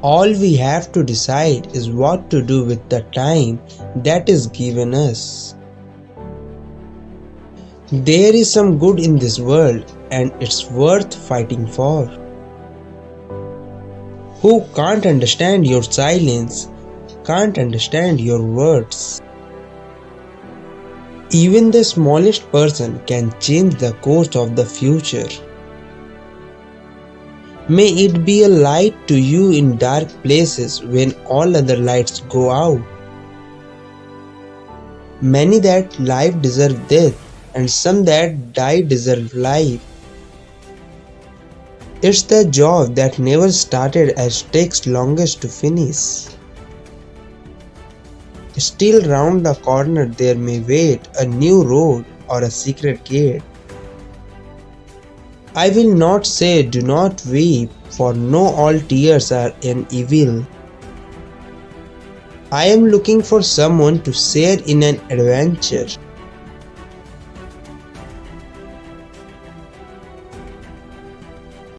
All we have to decide is what to do with the time that is given us. There is some good in this world and it's worth fighting for. Who can't understand your silence, can't understand your words. Even the smallest person can change the course of the future. May it be a light to you in dark places when all other lights go out. Many that life deserve death, and some that die deserve life. It's the job that never started as takes longest to finish. Still round the corner there may wait a new road or a secret gate. I will not say do not weep, for no all tears are an evil. I am looking for someone to share in an adventure.